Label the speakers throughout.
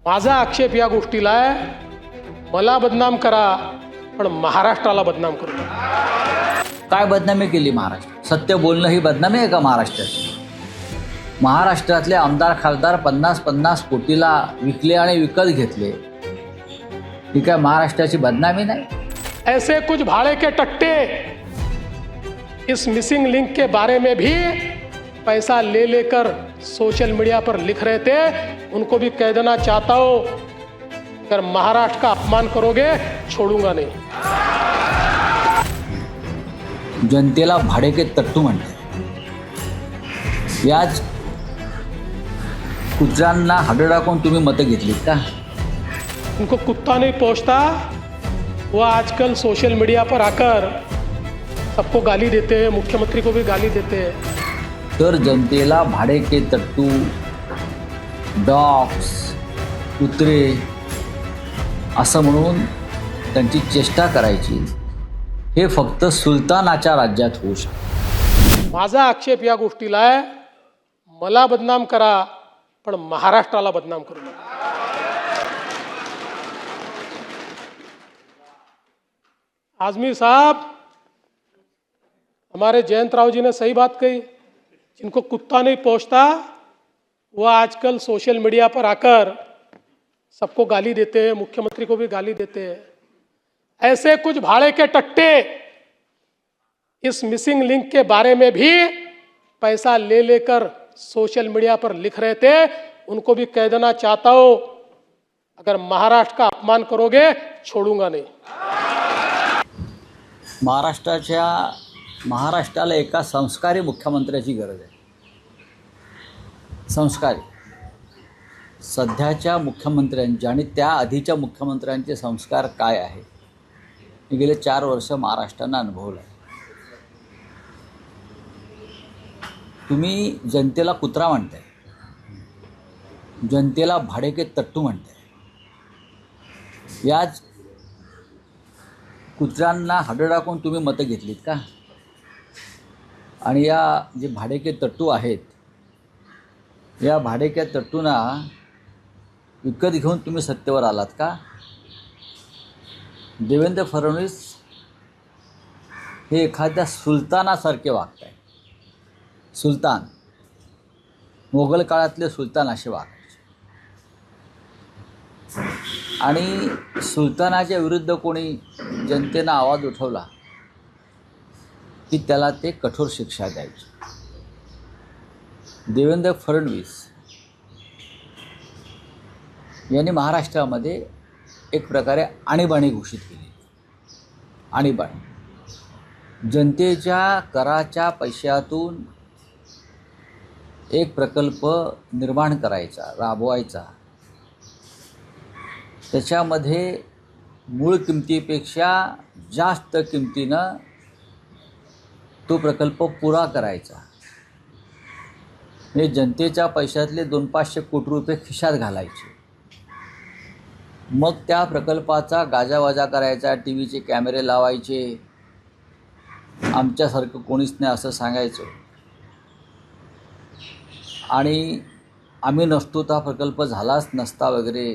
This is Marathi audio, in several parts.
Speaker 1: माझा आक्षेप या गोष्टीला आहे, मला बदनाम करा पण महाराष्ट्राला बदनाम करू नका.
Speaker 2: काय बदनामी केली महाराष्ट्र? सत्य बोलणं ही बदनामी आहे का महाराष्ट्राची? महाराष्ट्रातले आमदार खासदार 50-50 कोटीला विकले आणि विकत घेतले, ही काय महाराष्ट्राची बदनामी नाही?
Speaker 1: ऐसे कुछ भाड़े के टट्टे इस मिसिंग लिंक के बारे में भी पैसा ले लेकर सोशल मीडिया पर लिख रहे थे, उनको भी कह देना चाहता हूं, अगर महाराष्ट्र का अपमान करोगे छोड़ूंगा नहीं.
Speaker 2: जनतेला भाडे के तट्टू म्हणते. याच कुत्र्यांना हाडं टाकून तुम्ही मतं घेतलीत का?
Speaker 1: उनको कुत्ता नहीं पहुंचता, वो आजकल सोशल मीडिया पर आकर सबको गाली देते हैं, मुख्यमंत्री को भी गाली देते हैं.
Speaker 2: तर जनतेला भाडे के तट्टू, डॉग्स, कुत्रे असं म्हणून त्यांची चेष्टा करायची, हे फक्त सुलतानाच्या राज्यात होऊ शकतं.
Speaker 1: माझा आक्षेप या गोष्टीला आहे, मला बदनाम करा पण महाराष्ट्राला बदनाम करू नका. आजमी साहब, हमारे जयंत राव जी ने सही बात कही. जिनको कुत्ता नहीं पहुंचता वो आजकल सोशल मीडिया पर आकर सबको गाली देते हैं, मुख्यमंत्री को भी गाली देते हैं. ऐसे कुछ भाड़े के टट्टे इस मिसिंग लिंक के बारे में भी पैसा ले लेकर सोशल मीडिया पर लिख रहे थे, उनको भी कह देना चाहता हूं, अगर महाराष्ट्र का अपमान करोगे छोड़ूंगा नहीं.
Speaker 2: महाराष्ट्राला एका संस्कारी मुख्यमंत्र्याची गरज आहे. संस्कारी. सध्याच्या मुख्यमंत्र्यांचे आणि त्या आधीच्या मुख्यमंत्र्यांचे संस्कार काय आहे हे गेले 4 वर्ष महाराष्ट्रानं अनुभवलं आहे. तुम्ही जनतेला कुत्रा म्हणताय, जनतेला भाडे के तट्टू म्हणताय. याच कुत्र्यांना हाडं टाकून तुम्ही मतं घेतलीत का? आणि या जे भाडे के तट्टू आहेत, या भाडे के तट्टूंना विकत घेऊन तुम्ही सत्तेवर आलात का? देवेंद्र फडणवीस हे एखाद्या सुलतानासारखे वागत आहेत. सुलतान, मोगल काळातले सुलतान असे वागायचे. आणि सुलतानाच्या विरुद्ध कोणी जनतेनं आवाज उठवला की त्याला ते कठोर शिक्षा द्यायची. देवेंद्र फडणवीस यांनी महाराष्ट्रामध्ये एक प्रकारे आणीबाणी घोषित केली. आणीबाणी. जनतेच्या कराच्या पैशातून एक प्रकल्प निर्माण करायचा, राबवायचा. त्याच्यामध्ये मूळ किमतीपेक्षा जास्त किमतीनं तो प्रकल्प पुरा करायचा. म्हणजे जनतेच्या पैशातले 200-500 कोटी रुपये खिशात घालायचे. मग त्या प्रकल्पाचा गाजावाजा करायचा, टी व्हीचे कॅमेरे लावायचे, आमच्यासारखं कोणीच नाही असं सांगायचं. आणि आम्ही नसतो तर हा प्रकल्प झालाच नसता वगैरे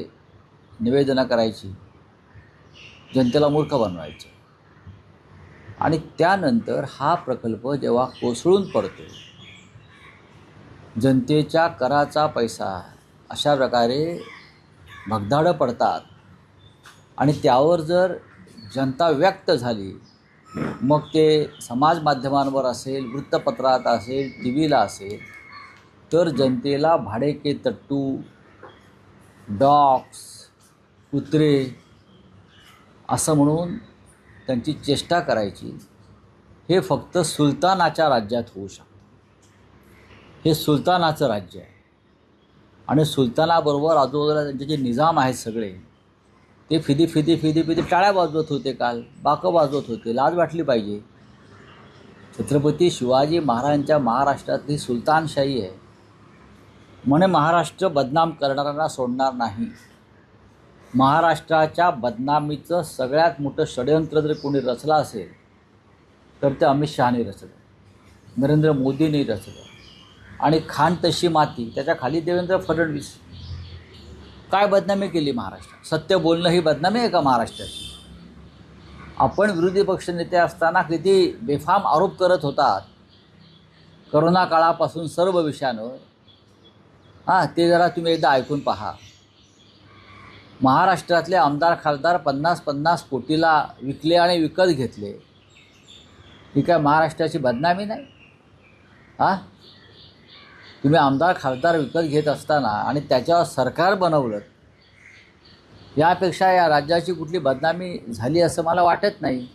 Speaker 2: निवेदनं करायची. जनतेला मूर्ख बनवायचं. आणि त्यानंतर हा प्रकल्प जेव्हा कोसळून पडतो, जनतेच्या कराचा पैसा अशा प्रकारे भगदाडं पडतात आणि त्यावर जर जनता व्यक्त झाली, मग ते समाज माध्यमांवर असेल, वृत्तपत्रात असेल, टी व्हीला असेल, तर जनतेला भाडे के तट्टू, डॉग्स, कुत्रे असं म्हणून त्यांची चेष्टा करायची, हे फक्त सुलतानाच्या राज्यात होऊ शकतं. हे सुलतानाचं राज्य आहे. आणि सुलतानाबरोबर आजूबाजूला त्यांचे जे निजाम आहेत सगळे, ते फिदी टाळ्या वाजवत होते, काल बाकं वाजवत होते. लाज वाटली पाहिजे. छत्रपती शिवाजी महाराजांच्या महाराष्ट्रातली सुलतानशाही आहे. म्हणे महाराष्ट्र बदनाम करणाऱ्यांना सोडणार नाही. महाराष्ट्राच्या बदनामीचं सगळ्यात मोठं षडयंत्र जर कोणी रचलं असेल तर ते अमित शहाने रचलं, नरेंद्र मोदींनी रचलं. आणि खाण तशी माती, त्याच्या खाली देवेंद्र फडणवीस. काय बदनामी केली महाराष्ट्रात? सत्य बोलणं ही बदनामी आहे का महाराष्ट्राची? आपण विरोधी पक्षनेते असताना किती बेफाम आरोप करत होतात करोना काळापासून सर्व विषयांवर. ते जरा तुम्ही एकदा ऐकून पहा. महाराष्ट्रातले आमदार खासदार 50-50 कोटीला विकले आणि विकत घेतले. ही काय महाराष्ट्राची बदनामी नाही? तुम्ही आमदार खासदार विकत घेत असताना आणि त्याच्यावर सरकार बनवलं, यापेक्षा या राज्याची कुठली बदनामी झाली असं मला वाटत नाही.